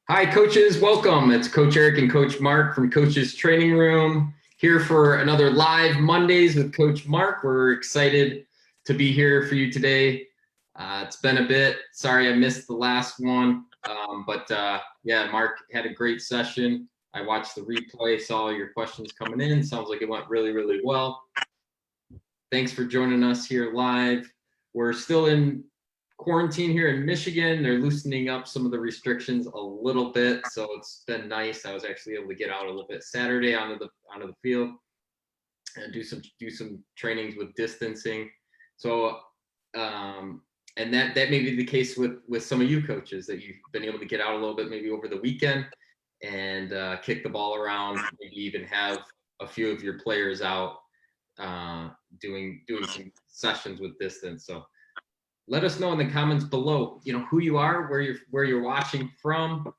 Hi, coaches. Welcome. It's Coach Eric and Coach Mark from Coach's Training Room here for another live Mondays with Coach Mark. We're excited to be here for you today. It's been a bit. Sorry I missed the last one. Yeah, Mark had a great session. I watched the replay, saw your questions coming in. Sounds like it went really, really well. Thanks for joining us here live. We're still in quarantine here in Michigan. They're loosening up some of the restrictions a little bit, so it's been nice. I was actually able to get out a little bit Saturday onto the field and do some trainings with distancing. So and that may be the case with some of you coaches, that you've been able to get out a little bit maybe over the weekend and kick the ball around, maybe even have a few of your players out doing some sessions with distance. So let us know in the comments below, who you are, where you're watching from.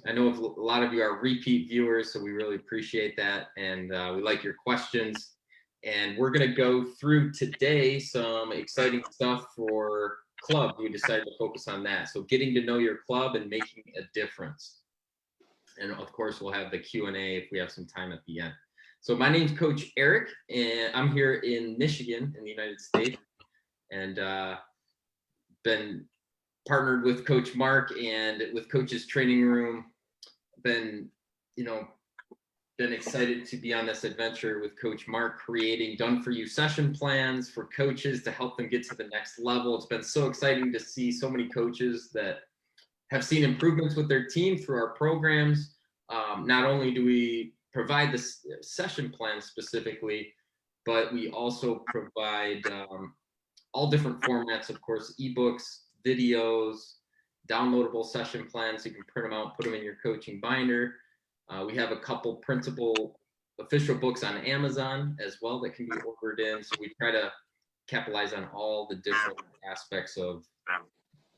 I know a lot of you are repeat viewers, so we really appreciate that, and we like your questions. And we're going to go through today some exciting stuff for club. We decided to focus on that. So getting to know your club and making a difference. And of course, we'll have the Q&A if we have some time at the end. So my name's Coach Eric, and I'm here in Michigan in the United States, and been partnered with Coach Mark and with Coach's Training Room. Been excited to be on this adventure with Coach Mark, creating done-for-you session plans for coaches to help them get to the next level. It's been so exciting to see so many coaches that have seen improvements with their team through our programs. Not only do we provide the session plan specifically, but we also provide all different formats, of course, ebooks, videos, downloadable session plans. So you can print them out, put them in your coaching binder. We have a couple printable official books on Amazon as well that can be ordered in. So we try to capitalize on all the different aspects of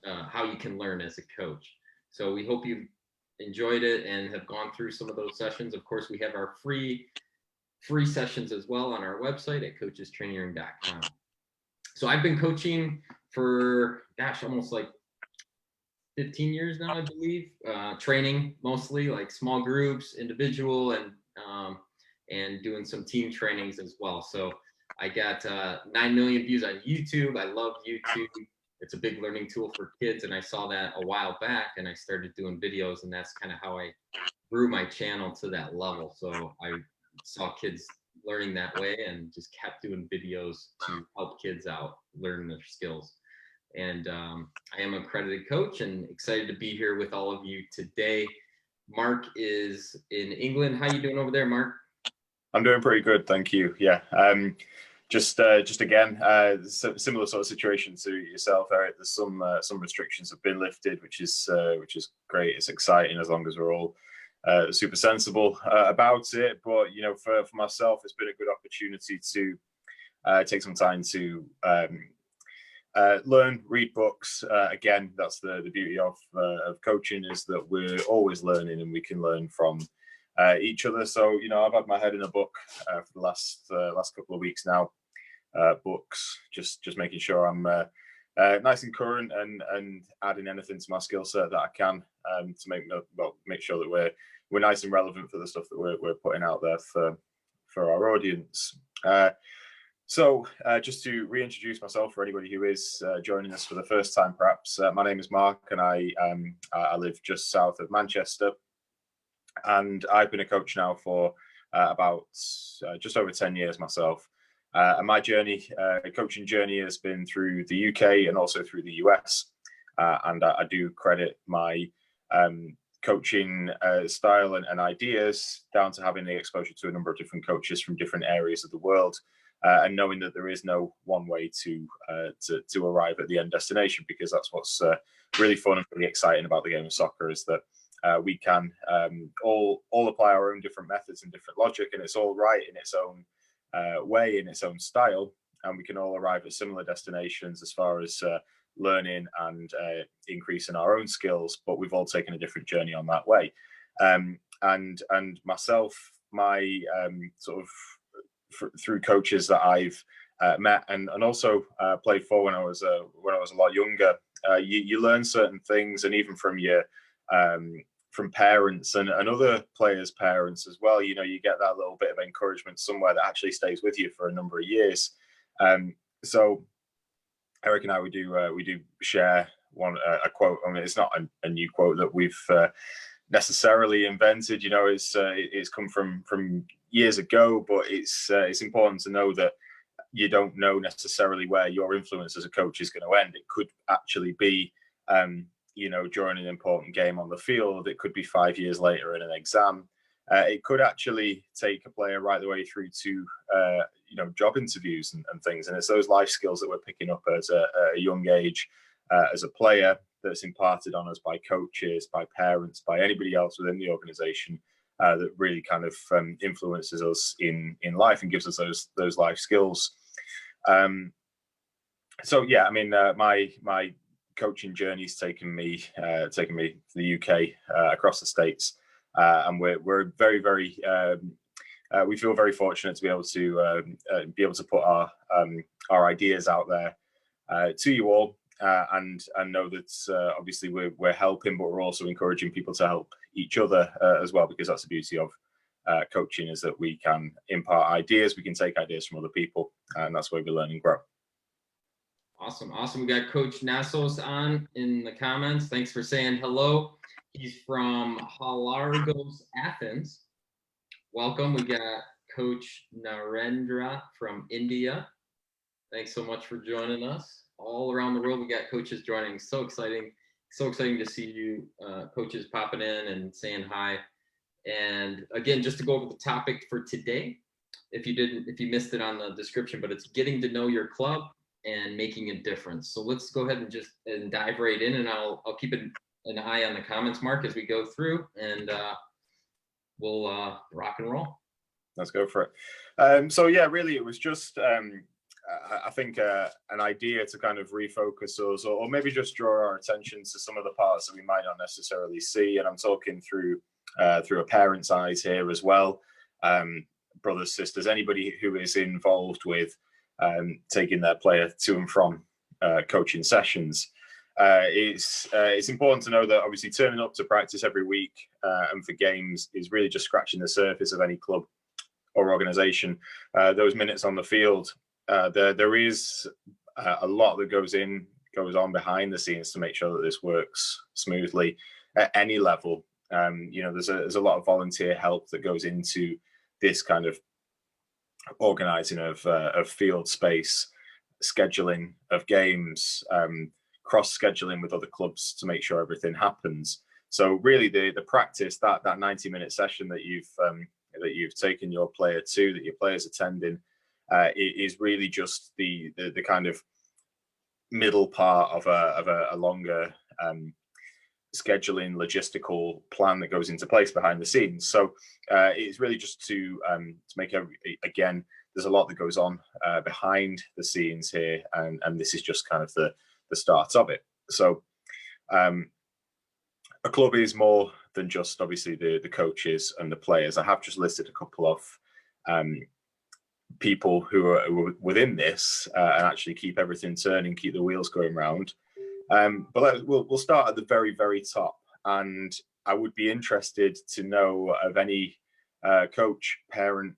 how you can learn as a coach. So we hope you've enjoyed it and have gone through some of those sessions. Of course, we have our free sessions as well on our website at coachestrainingroom.com. So I've been coaching for, almost like 15 years now, I believe. Training mostly, like small groups, individual, and doing some team trainings as well. So I got 9 million views on YouTube. I love YouTube. It's a big learning tool for kids, and I saw that a while back, and I started doing videos, and that's kind of how I grew my channel to that level. So I saw kids learning that way and just kept doing videos to help kids out learn their skills. And I am an accredited coach and excited to be here with all of you today. Mark is in England. How you doing over there, Mark? I'm doing pretty good, thank you. Yeah, just again, similar sort of situation to yourself, Eric. There's some restrictions have been lifted, which is great. It's exciting as long as we're all super sensible about it. But for myself, it's been a good opportunity to take some time to learn, read books. Again, that's the beauty of coaching, is that we're always learning and we can learn from each other. So I've had my head in a book for the last couple of weeks now. Books, just making sure I'm nice and current and adding anything to my skill set that I can to make sure that we're nice and relevant for the stuff that we're putting out there for our audience. So just to reintroduce myself for anybody who is joining us for the first time, perhaps, my name is Mark, and I live just south of Manchester, and I've been a coach now for about just over 10 years myself. And my coaching journey has been through the UK and also through the US. And I do credit my coaching style and ideas down to having the exposure to a number of different coaches from different areas of the world, and knowing that there is no one way to arrive at the end destination, because that's what's really fun and really exciting about the game of soccer, is that we can all apply our own different methods and different logic, and it's all right in its own way, in its own style, and we can all arrive at similar destinations as far as learning and increasing our own skills, but we've all taken a different journey on that way. And myself, my sort of through coaches that I've met and also played for when I was a lot younger, you learn certain things, and even from your parents and other players' parents as well. You know, you get that little bit of encouragement somewhere that actually stays with you for a number of years. So Eric and I, we do share a quote. I mean, it's not a new quote that we've necessarily invented. You know, it's come from years ago, but it's important to know that you don't know necessarily where your influence as a coach is going to end. It could actually be, you know, during an important game on the field. It could be 5 years later in an exam. It could actually take a player right the way through to, you know, job interviews and things. And it's those life skills that we're picking up at a young age as a player that's imparted on us by coaches, by parents, by anybody else within the organization that really kind of influences us in life and gives us those life skills. So yeah, I mean, my coaching journey's taken me to the UK, across the States, and we're very, very we feel very fortunate to be able to put our ideas out there to you all, and know that obviously we're helping, but we're also encouraging people to help each other as well, because that's the beauty of coaching, is that we can impart ideas, we can take ideas from other people, and that's where we learn and grow. Awesome. We got Coach Nassos on in the comments. Thanks for saying hello. He's from Halargos, Athens. Welcome. We got Coach Narendra from India. Thanks so much for joining us. All around the world, we got coaches joining. So exciting to see you coaches popping in and saying hi. And again, just to go over the topic for today, if you missed it on the description, but it's getting to know your club and making a difference. So let's go ahead and dive right in, and I'll keep an eye on the comments, Mark, as we go through, and we'll rock and roll. Let's go for it. So yeah, really, it was just I think an idea to kind of refocus us, or maybe just draw our attention to some of the parts that we might not necessarily see. And I'm talking through a parent's eyes here as well. Brothers, sisters, anybody who is involved with taking their player to and from coaching sessions. It's important to know that obviously turning up to practice every week and for games is really just scratching the surface of any club or organization. Those minutes on the field, there is a lot that goes on behind the scenes to make sure that this works smoothly at any level. You know, there's a lot of volunteer help that goes into this kind of organizing of field space, scheduling of games, cross scheduling with other clubs to make sure everything happens. So really the practice, that 90-minute session that you've taken your player to, that your player's attending, is really just the kind of middle part of a longer scheduling logistical plan that goes into place behind the scenes. So it's really just to make again, there's a lot that goes on behind the scenes here, and this is just kind of the start of it. So a club is more than just obviously the coaches and the players. I have just listed a couple of people who are within this and actually keep everything turning, keep the wheels going round. But we'll start at the very, very top, and I would be interested to know of any coach, parent,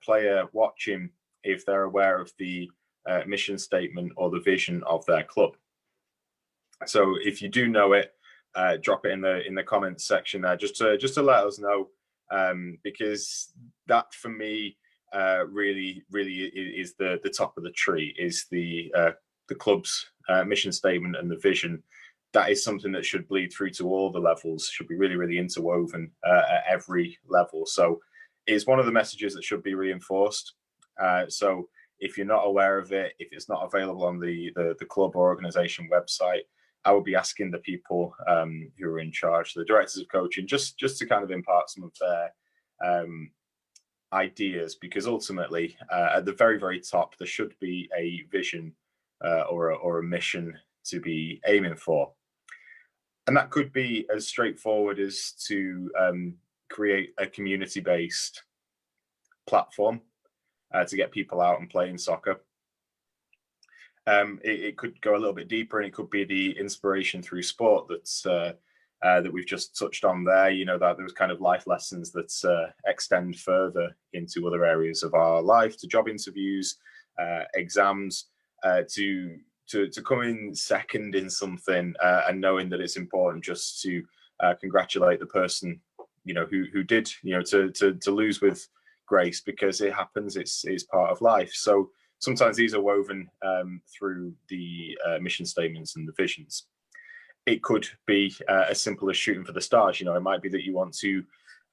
player watching, if they're aware of the mission statement or the vision of their club. So if you do know it, drop it in the comments section there, just to let us know, because that for me really is the top of the tree, is the club's mission statement and the vision. That is something that should bleed through to all the levels, should be really, really interwoven at every level. So it's one of the messages that should be reinforced. So if you're not aware of it, if it's not available on the club or organization website, I would be asking the people who are in charge, the directors of coaching, just to kind of impart some of their ideas, because ultimately at the very, very top, there should be a vision or a mission to be aiming for. And that could be as straightforward as to create a community-based platform to get people out and playing soccer. It could go a little bit deeper, and it could be the inspiration through sport that that we've just touched on there, that those kind of life lessons that extend further into other areas of our life, to job interviews, exams, to come in second in something, and knowing that it's important just to congratulate the person, who did, to lose with grace, because it happens. It's part of life. So sometimes these are woven through the mission statements and the visions. It could be as simple as shooting for the stars. It might be that you want to,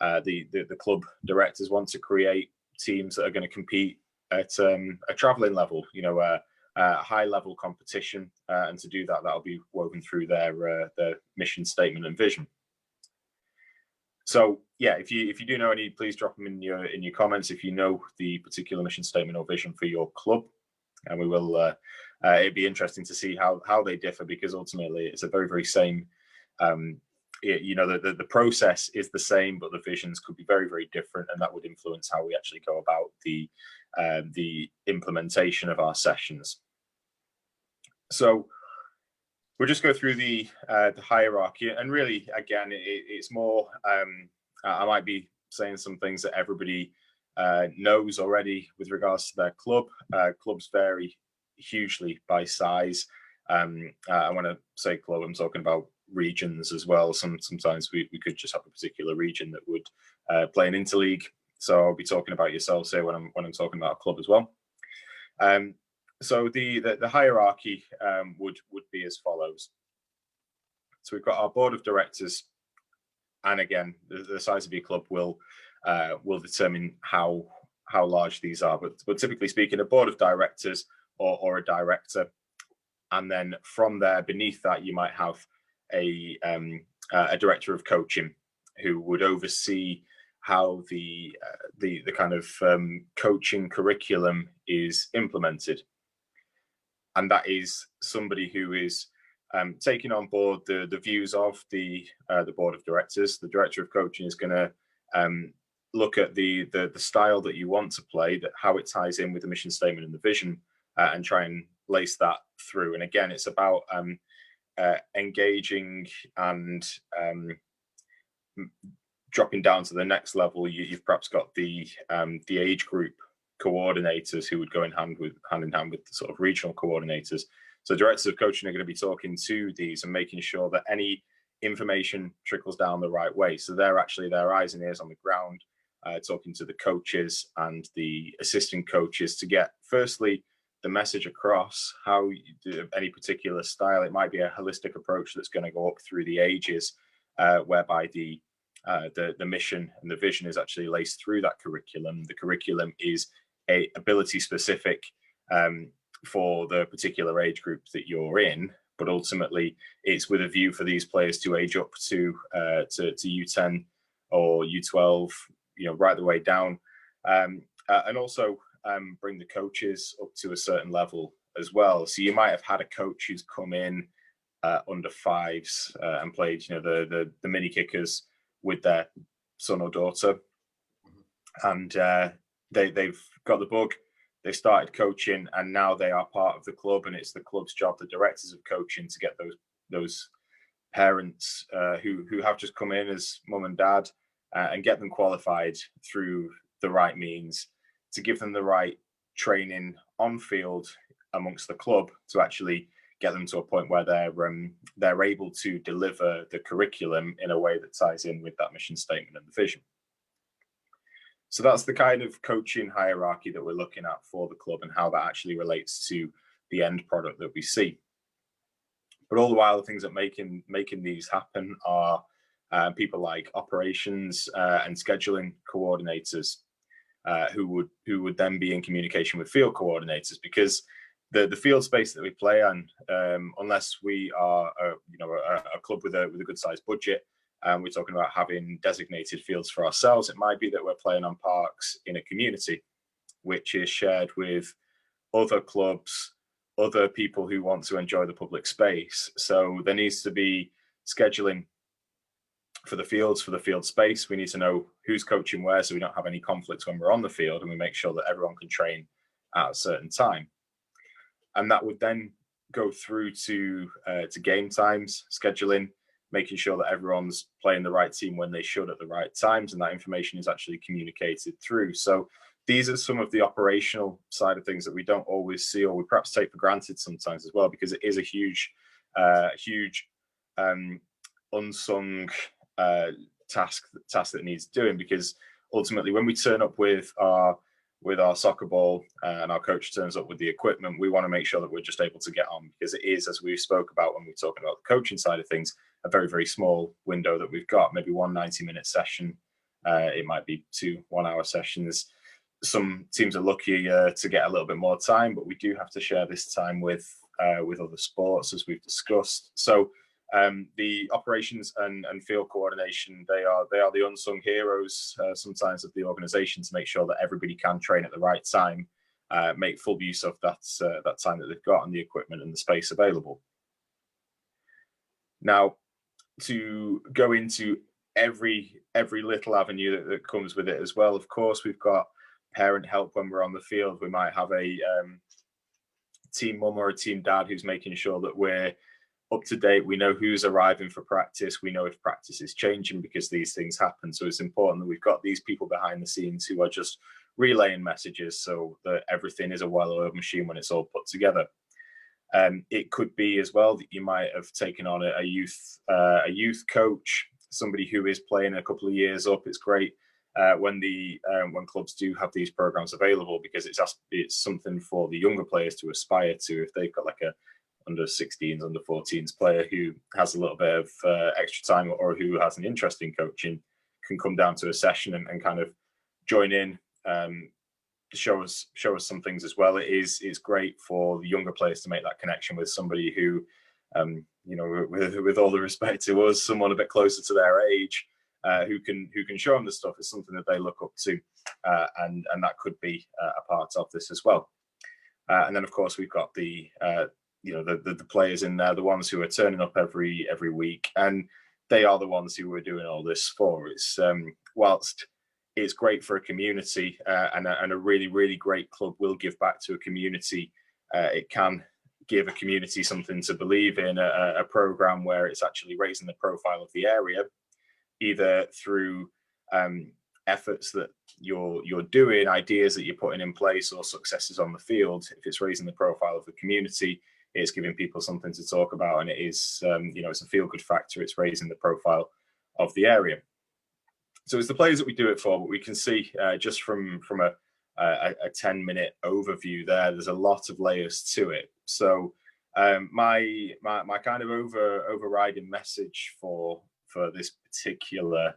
the club directors want to create teams that are going to compete at a traveling level, a high level competition, and to do that, that'll be woven through their mission statement and vision. So yeah, if you do know any, please drop them in your comments if you know the particular mission statement or vision for your club, and we will. It'd be interesting to see how they differ, because ultimately it's a very, very same. The process is the same, but the visions could be very, very different, and that would influence how we actually go about the implementation of our sessions. So we'll just go through the hierarchy, and really, again, it's more. I might be saying some things that everybody knows already with regards to their club. Clubs vary hugely by size. I want to say club, I'm talking about regions as well. Sometimes we could just have a particular region that would play an interleague. So I'll be talking about yourselves here when I'm talking about a club as well. So the hierarchy would be as follows. So we've got our board of directors, and again, the size of your club will determine how large these are. But typically speaking, a board of directors or a director, and then from there, beneath that, you might have a director of coaching, who would oversee how the kind of coaching curriculum is implemented. And that is somebody who is taking on board the views of the board of directors. The director of coaching is going to look at the style that you want to play, that how it ties in with the mission statement and the vision, and try and lace that through. And again, it's about engaging and dropping down to the next level. You've perhaps got the age group coordinators who would go hand in hand with the sort of regional coordinators. So directors of coaching are going to be talking to these and making sure that any information trickles down the right way. So they're actually their eyes and ears on the ground, talking to the coaches and the assistant coaches to get, firstly, the message across, how you do any particular style. It might be a holistic approach that's going to go up through the ages, whereby the mission and the vision is actually laced through that curriculum. The curriculum is ability specific for the particular age group that you're in, but ultimately it's with a view for these players to age up to U10 or U12, right the way down, and also bring the coaches up to a certain level as well. So you might have had a coach who's come in under fives and played, the mini kickers with their son or daughter, and they've got the bug. They started coaching, and now they are part of the club, and it's the club's job, the directors of coaching, to get those parents who have just come in as mum and dad, and get them qualified through the right means, to give them the right training on field amongst the club, to actually get them to a point where they're able to deliver the curriculum in a way that ties in with that mission statement and the vision. So that's the kind of coaching hierarchy that we're looking at for the club, and how that actually relates to the end product that we see. But all the while, the things that making these happen are people like operations and scheduling coordinators, who would then be in communication with field coordinators, because the field space that we play on, unless we are a club with a good sized budget, we're talking about having designated fields for ourselves. It might be that we're playing on parks in a community, which is shared with other clubs, other people who want to enjoy the public space. So there needs to be scheduling for the fields, for the field space. We need to know who's coaching where, so we don't have any conflicts when we're on the field, and we make sure that everyone can train at a certain time. And that would then go through to game times scheduling. making sure that everyone's playing the right team when they should at the right times, and that information is actually communicated through. So these are some of the operational side of things that we don't always see, or we perhaps take for granted sometimes as well, because it is a huge unsung task that needs doing. Because ultimately, when we turn up with our soccer ball and our coach turns up with the equipment, we want to make sure that we're just able to get on, because it is, as we spoke about when we're talking about the coaching side of things, a very, very small window that we've got. Maybe one 90-minute session. It might be 2 1-hour sessions. Some teams are lucky to get a little bit more time, but we do have to share this time with other sports, as we've discussed. So the operations and field coordination, they are the unsung heroes sometimes of the organization, to make sure that everybody can train at the right time, make full use of that time that they've got and the equipment and the space available. Now, to go into every little avenue that comes with it as well, of course, we've got parent help when we're on the field. We might have a team mum or a team dad who's making sure that we're up to date. We know who's arriving for practice. We know if practice is changing, because these things happen. So it's important that we've got these people behind the scenes who are just relaying messages, so that everything is a well-oiled machine when it's all put together. It could be as well that you might have taken on a youth coach, somebody who is playing a couple of years up. It's great when clubs do have these programs available, because it's something for the younger players to aspire to. If they've got like a under 16s, under 14s player who has a little bit of extra time, or who has an interest in coaching, can come down to a session and kind of join in, show us some things as well. It's great for the younger players to make that connection with somebody who, with all the respect to us, someone a bit closer to their age, who can show them the stuff. Is something that they look up to, and that could be a part of this as well. And then, of course, we've got the players in there, the ones who are turning up every week, and they are the ones who we're doing all this for. It's whilst it's great for a community, and a really, really great club will give back to a community. It can give a community something to believe in, a program where it's actually raising the profile of the area, either through efforts that you're doing, ideas that you're putting in place, or successes on the field. If it's raising the profile of the community, it's giving people something to talk about, and it is, it's a feel-good factor. It's raising the profile of the area. So it's the players that we do it for, but we can see just from a 10-minute overview there's a lot of layers to it. So my kind of overriding message for this particular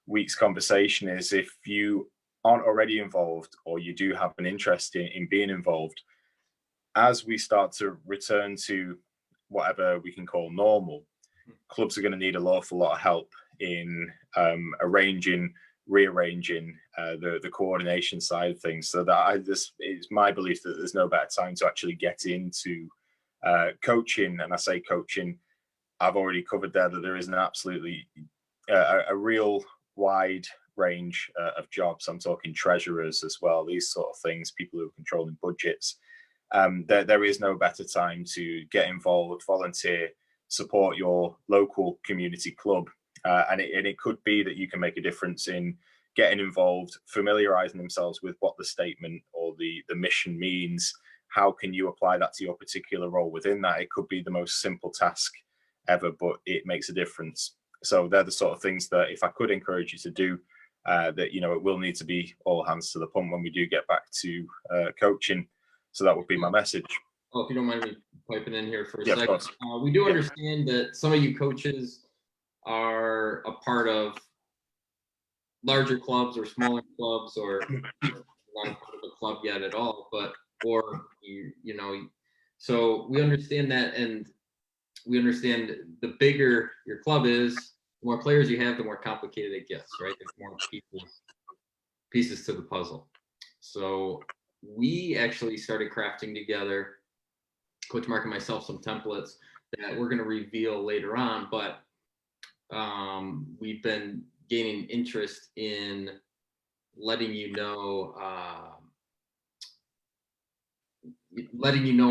week's conversation is, if you aren't already involved, or you do have an interest in being involved, as we start to return to whatever we can call normal, clubs are going to need an awful lot of help in rearranging the coordination side of things. So that it's my belief that there's no better time to actually get into coaching. And I say coaching, I've already covered there that there is an absolutely a real wide range of jobs. I'm talking treasurers as well, these sort of things, people who are controlling budgets. There is no better time to get involved, volunteer, support your local community club. And it could be that you can make a difference in getting involved, familiarizing themselves with what the statement or the mission means. How can you apply that to your particular role within that? It could be the most simple task ever, but it makes a difference. So they're the sort of things that, if I could encourage you to do, that, it will need to be all hands to the pump when we do get back to coaching. So that would be my message. Well, if you don't mind me piping in here for a Yeah, second. We do Yeah. understand that some of you coaches are a part of larger clubs or smaller clubs, or not a part of a club yet at all, so we understand that, and we understand the bigger your club is, the more players you have, the more complicated it gets, right? There's more pieces to the puzzle. So we actually started crafting together, Coach Mark and myself, some templates that we're going to reveal later on, but we've been gaining interest in letting you know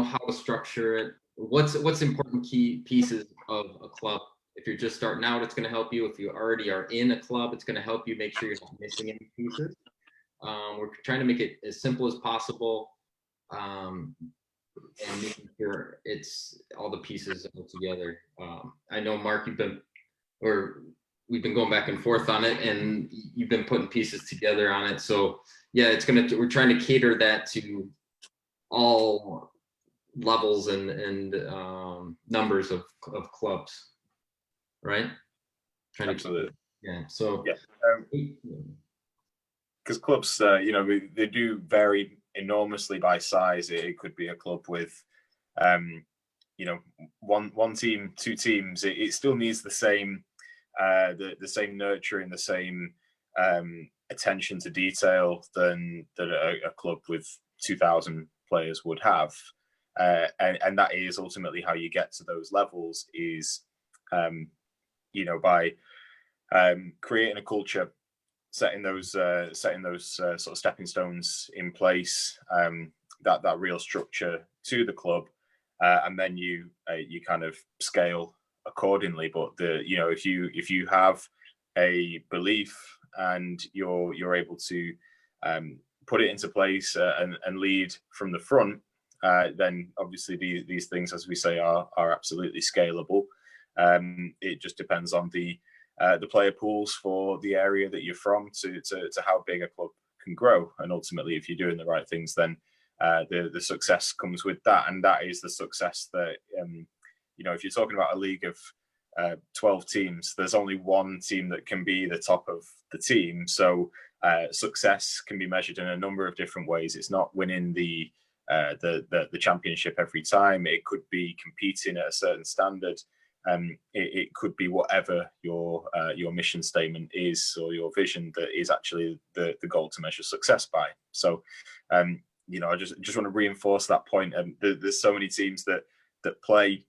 how to structure it, what's important key pieces of a club If you're just starting out, it's going to help you. If you already are in a club, it's going to help you make sure you're not missing any pieces. We're trying to make it as simple as possible, and making sure it's all the pieces all together. I know, Mark, we've been going back and forth on it, and you've been putting pieces together on it. So yeah, we're trying to cater that to all levels and numbers of clubs, right? Absolutely. Yeah. So yeah, because clubs, they do vary enormously by size. It could be a club with, one team, two teams. It still needs the same, the same nurturing, the same attention to detail than that a club with 2,000 players would have. And that is ultimately how you get to those levels, is by creating a culture, setting those sort of stepping stones in place, that real structure to the club, and then you kind of scale accordingly. But if you have a belief and you're able to put it into place, and lead from the front, then obviously these things, as we say, are absolutely scalable. It just depends on the player pools for the area that you're from to how big a club can grow. And ultimately, if you're doing the right things, then the success comes with that. And that is the success that, if you're talking about a league of 12 teams, there's only one team that can be the top of the team. So success can be measured in a number of different ways. It's not winning the championship every time. It could be competing at a certain standard. It could be whatever your mission statement is, or your vision, that is actually the goal to measure success by. So, I just want to reinforce that point. There's so many teams that play,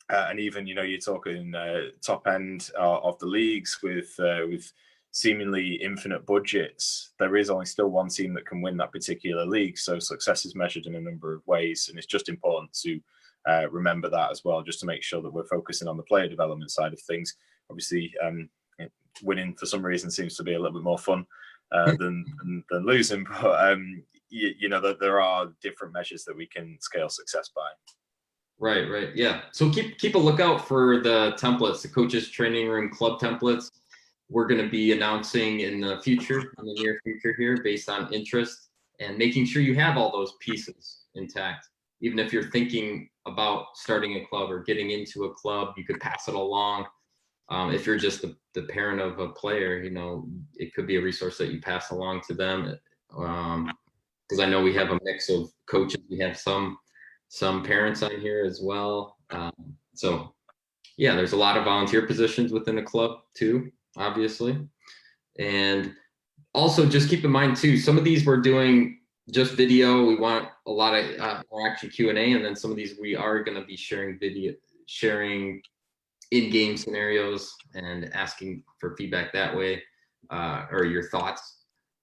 and even you're talking top end of the leagues with seemingly infinite budgets. There is only still one team that can win that particular league. So success is measured in a number of ways, and it's just important to remember that as well, just to make sure that we're focusing on the player development side of things. Obviously, winning for some reason seems to be a little bit more fun than losing, but that there are different measures that we can scale success by. Right. Yeah. So keep a lookout for the templates, the coaches training room club templates. We're going to be announcing in the near future here, based on interest, and making sure you have all those pieces intact. Even if you're thinking about starting a club or getting into a club, you could pass it along. If you're just the parent of a player, it could be a resource that you pass along to them. Because I know we have a mix of coaches. We have some parents on here as well. So yeah, there's a lot of volunteer positions within a club too, obviously. And also just keep in mind too, some of these we're doing just video. We want a lot of interaction, Q&A, and then some of these we are going to be sharing in-game scenarios and asking for feedback that way, or your thoughts.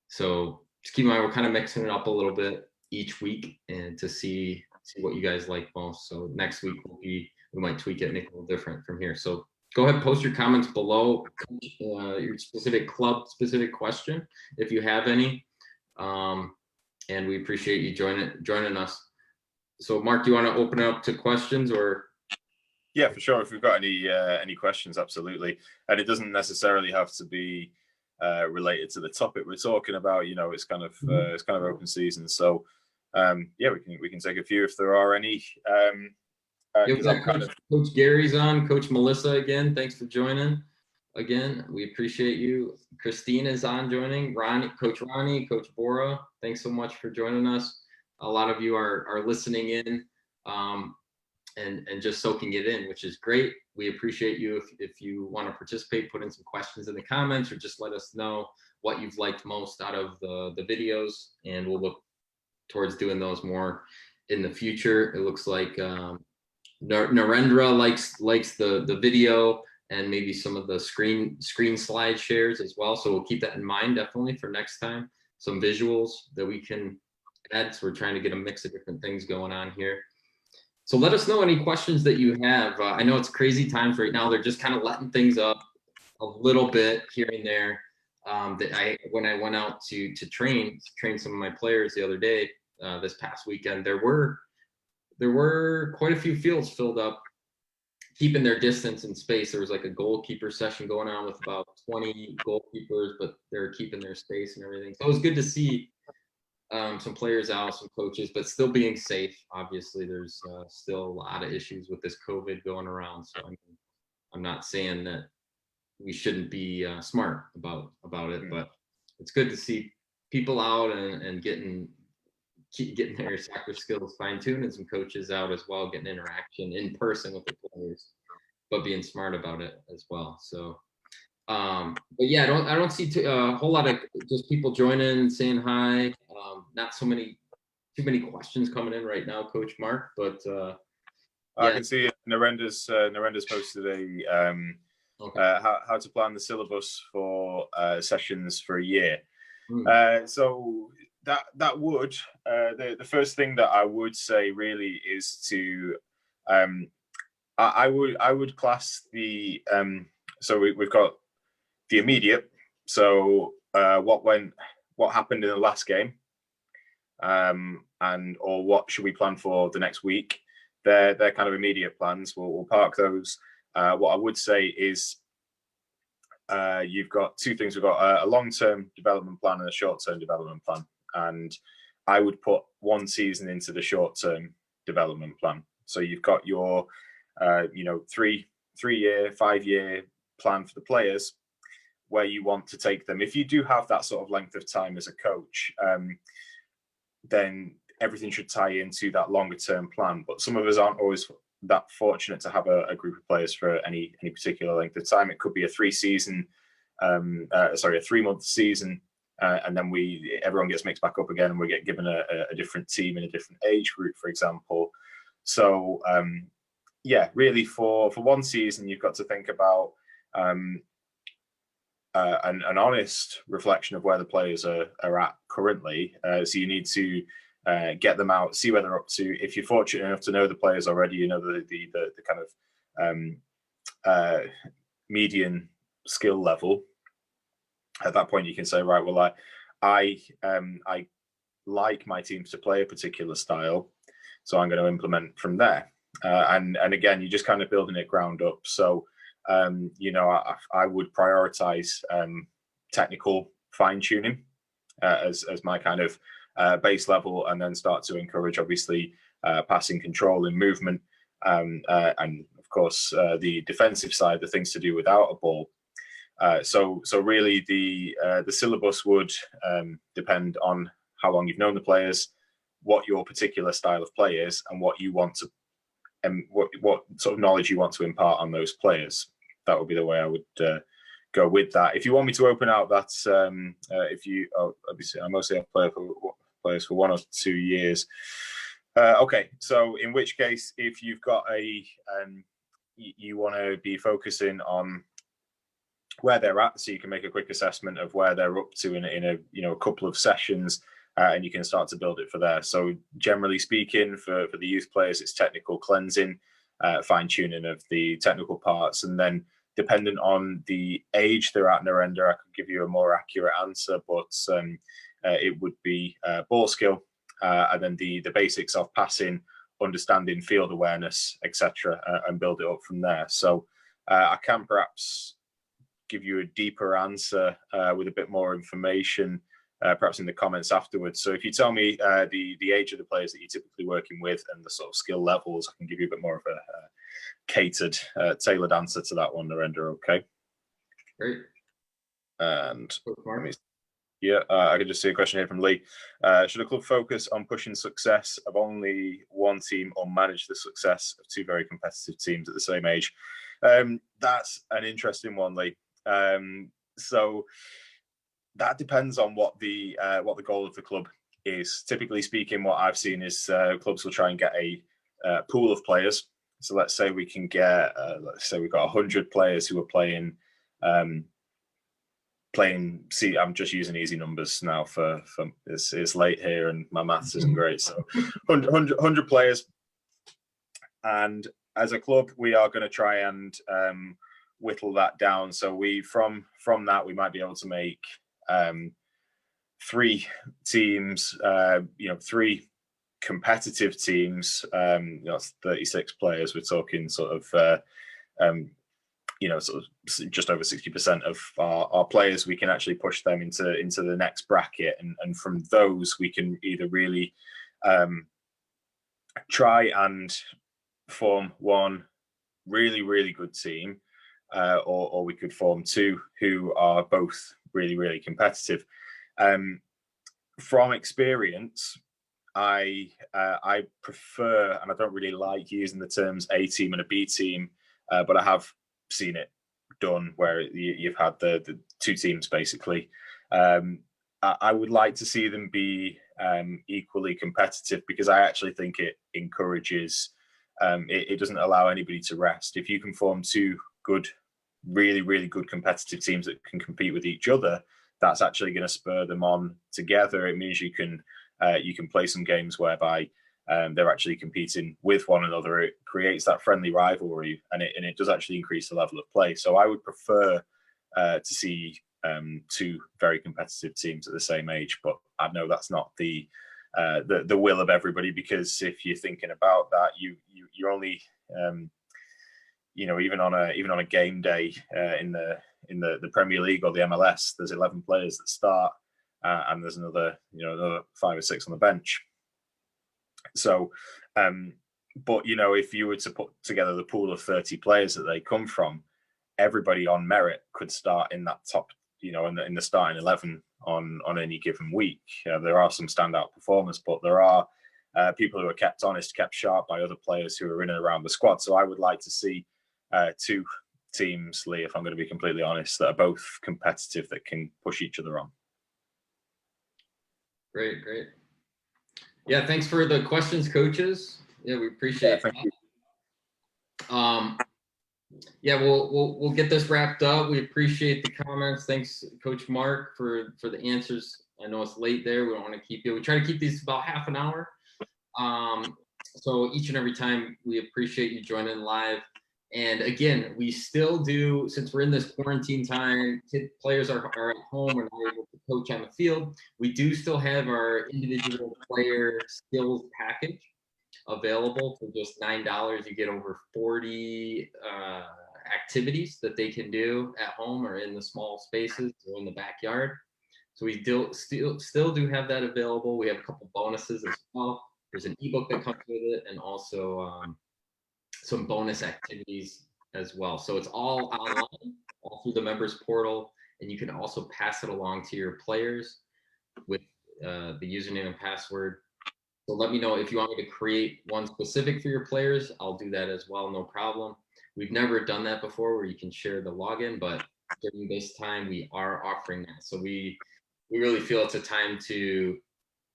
So just keep in mind, we're kind of mixing it up a little bit each week, and to see what you guys like most. So next week we might tweak it, make it a little different from here. So go ahead, post your comments below, your specific club, specific question, if you have any. And we appreciate you joining us. So Mark, do you want to open it up to questions, or? Yeah, for sure. If we've got any questions, absolutely. And it doesn't necessarily have to be related to the topic we're talking about. It's kind of open season. So yeah, we can take a few if there are any. Coach Gary's on, Coach Melissa again. Thanks for joining. Again, we appreciate you. Christine is on joining. Coach Ronnie, Coach Bora, thanks so much for joining us. A lot of you are listening in, and just soaking it in, which is great. We appreciate you. If you want to participate, put in some questions in the comments, or just let us know what you've liked most out of the videos, and we'll look towards doing those more in the future. It looks like Narendra likes the video, and maybe some of the screen slide shares as well. So we'll keep that in mind definitely for next time. Some visuals that we can add. So we're trying to get a mix of different things going on here. So let us know any questions that you have. I know it's crazy times right now. They're just kind of letting things up a little bit here and there. When I went out to train some of my players the other day, this past weekend, there were quite a few fields filled up, keeping their distance and space. There was like a goalkeeper session going on with about 20 goalkeepers, but they're keeping their space and everything. So it was good to see some players out, some coaches, but still being safe. Obviously, there's still a lot of issues with this COVID going around. So I'm not saying that we shouldn't be smart about it, but it's good to see people out and getting their soccer skills fine-tuned, and some coaches out as well, getting interaction in person with the players, but being smart about it as well. So but yeah, I don't see a whole lot of just people joining and saying hi. Not too many questions coming in right now, Coach Mark, but I can see Narenda's posted how to plan the syllabus for sessions for a year. So that would the first thing that I would say really is to I would class the so we've got the immediate, so what happened in the last game, and or what should we plan for the next week. They're kind of immediate plans. We'll park those. What I would say is you've got two things. We've got a long-term development plan and a short-term development plan, and I would put one season into the short-term development plan. So you've got your 3-year, 5-year plan for the players, where you want to take them. If you do have that sort of length of time as a coach, then everything should tie into that longer term plan. But some of us aren't always that fortunate to have a group of players for any particular length of time. It could be a 3-month season, and then everyone gets mixed back up again, and we get given a different team in a different age group, for example. So really for one season, you've got to think about an honest reflection of where the players are at currently. So you need to get them out, see where they're up to. If you're fortunate enough to know the players already, you know the kind of median skill level. At that point, you can say, right, well, I like my teams to play a particular style, so I'm going to implement from there. And again, you're just kind of building it ground up. So I would prioritize technical fine tuning as my kind of base level, and then start to encourage, obviously, passing, control, and movement, and of course the defensive side, the things to do without a ball. So really the syllabus would depend on how long you've known the players, what your particular style of play is, and what you want to, and what sort of knowledge you want to impart on those players. That would be the way I would go with that. If you want me to open out that, obviously I mostly have players for 1 or 2 years. Okay, so in which case, if you've got you want to be focusing on where they're at, so you can make a quick assessment of where they're up to in a couple of sessions, and you can start to build it for there. So generally speaking, for the youth players, it's technical cleansing, fine tuning of the technical parts, and then dependent on the age they're at, Narendra, I could give you a more accurate answer, but it would be ball skill, and then the basics of passing, understanding field awareness, etc., and build it up from there. So I can perhaps give you a deeper answer with a bit more information, perhaps in the comments afterwards. So if you tell me the age of the players that you're typically working with and the sort of skill levels, I can give you a bit more of a catered, tailored answer to that one, Narendra. Okay. Great. And I can just see a question here from Lee. Should a club focus on pushing success of only one team, or manage the success of two very competitive teams at the same age? That's an interesting one, Lee. So that depends on what the goal of the club is. Typically speaking, what I've seen is clubs will try and get a pool of players. So let's say we can get, let's say we've got 100 players who are playing. See, I'm just using easy numbers now for it's late here and my maths isn't great. So 100 players And as a club, we are going to try and whittle that down. So we from that we might be able to make 3 teams, 3 competitive teams. That's 36 players. We're talking sort of sort of just over 60% of our players. We can actually push them into the next bracket, and from those we can either really try and form one really good team, or we could form 2 who are both really competitive. From experience, I prefer, and I don't really like using the terms A team and a B team, but I have seen it done where you've had the 2 teams basically. I would like to see them be equally competitive, because I actually think it encourages, it doesn't allow anybody to rest. If you can form 2 good, really good competitive teams that can compete with each other, that's actually going to spur them on together. It means you can play some games whereby they're actually competing with one another. It creates that friendly rivalry, and it does actually increase the level of play. So I would prefer to see 2 very competitive teams at the same age, but I know that's not the will of everybody, because if you're thinking about that, you're only even on a game day in the Premier League or the MLS, there's 11 players that start, and there's another 5 or 6 on the bench. So, but if you were to put together the pool of 30 players that they come from, everybody on merit could start in that top, in the starting 11 on any given week. There are some standout performers, but there are people who are kept honest, kept sharp by other players who are in and around the squad. So I would like to see 2 teams, Lee, if I'm going to be completely honest, that are both competitive, that can push each other on. Great. Yeah, thanks for the questions, coaches. Yeah, we appreciate Thank you. Yeah, we'll get this wrapped up. We appreciate the comments. Thanks, Coach Mark, for the answers. I know it's late there. We don't want to keep you. We try to keep these about half an hour. So each and every time, we appreciate you joining live. And again, we still do, since we're in this quarantine time, players are at home and are able to coach on the field. We do still have our individual player skills package available for just $9. You get over 40 activities that they can do at home or in the small spaces or in the backyard. So we still do have that available. We have a couple bonuses as well. There's an ebook that comes with it, and also some bonus activities as well. So it's all online, all through the members portal, and you can also pass it along to your players with the username and password. So let me know if you want me to create one specific for your players. I'll do that as well, no problem. We've never done that before where you can share the login, but during this time we are offering that. So we really feel it's a time to,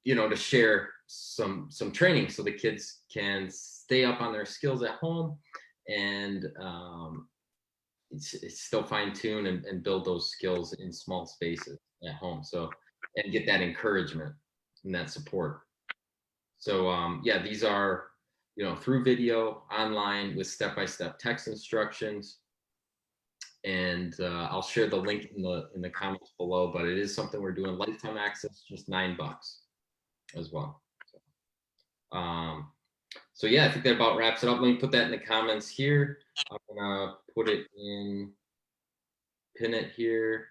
to share some training so the kids can stay up on their skills at home and it's still fine-tune and build those skills in small spaces at home. So, and get that encouragement and that support. So yeah, these are, through video, online, with step-by-step text instructions. And I'll share the link in the comments below, but it is something we're doing, lifetime access, just $9 as well. So yeah, I think that about wraps it up. Let me put that in the comments here. I'm gonna put it in, pin it here.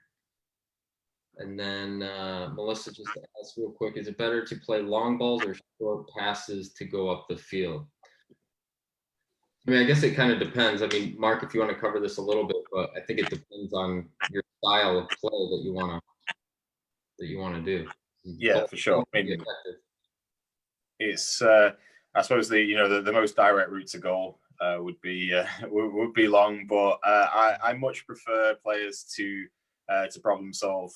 And then Melissa just asked real quick, is it better to play long balls or short passes to go up the field? I mean, I guess it kind of depends. I mean, Mark, if you want to cover this a little bit, but I think it depends on your style of play that you want to do. Yeah, for sure. I mean, it's I suppose the most direct route to goal would be long, but I much prefer players to problem solve,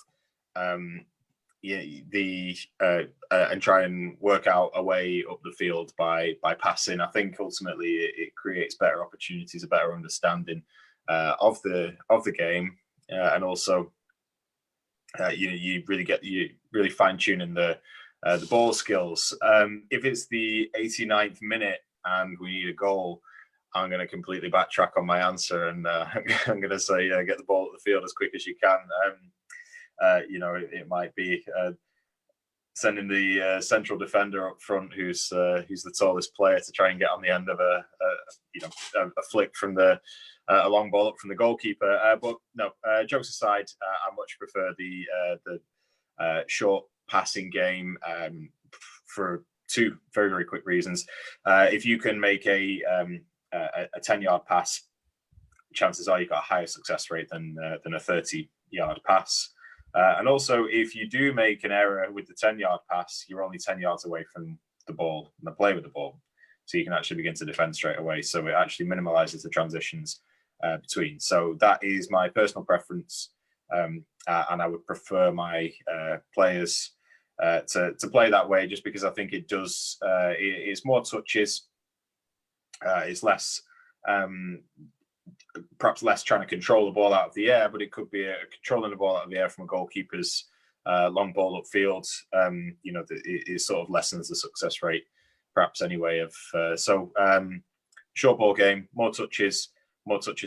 and try and work out a way up the field by passing. I think ultimately it creates better opportunities, a better understanding of the game, and also you really fine tuning the ball skills. If it's the 89th minute and we need a goal, I'm going to completely backtrack on my answer, and I'm going to say get the ball at the field as quick as you can. It might be sending the central defender up front, who's the tallest player, to try and get on the end of a flick from a long ball up from the goalkeeper. But no, jokes aside, I much prefer the short passing game for two very, very quick reasons. If you can make a 10-yard pass, chances are you've got a higher success rate than a 30-yard pass. And also, if you do make an error with the 10-yard pass, you're only 10 yards away from the ball and the play with the ball. So you can actually begin to defend straight away. So it actually minimalizes the transitions between. So that is my personal preference. And I would prefer my players to play that way, just because I think it does, it's more touches, it's less, perhaps less trying to control the ball out of the air, but it could be controlling the ball out of the air from a goalkeeper's long ball upfield. It sort of lessens the success rate, perhaps anyway. Short ball game, more touches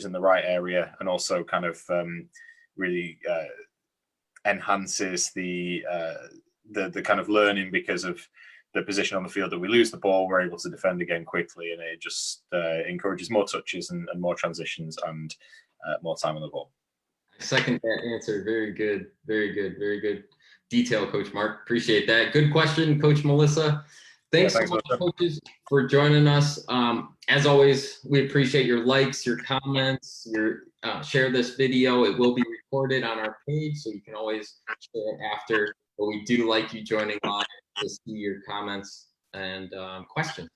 in the right area, and also kind of really enhances the kind of learning, because of the position on the field that we lose the ball, we're able to defend again quickly, and it just encourages more touches and more transitions and more time on the ball. Second that answer. Very good. Very good. Very good detail, Coach Mark. Appreciate that. Good question, Coach Melissa. Thanks so much, coaches, for joining us. As always, we appreciate your likes, your comments, your share this video. It will be recorded on our page, so you can always share it after. But we do like you joining live to see your comments and questions.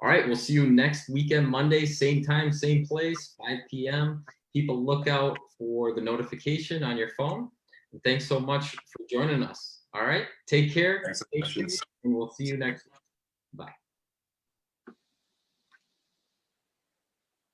All right, we'll see you next weekend, Monday, same time, same place, 5 p.m. Keep a lookout for the notification on your phone. And thanks so much for joining us. All right, take care. Thanks, and we'll see you next week. Bye.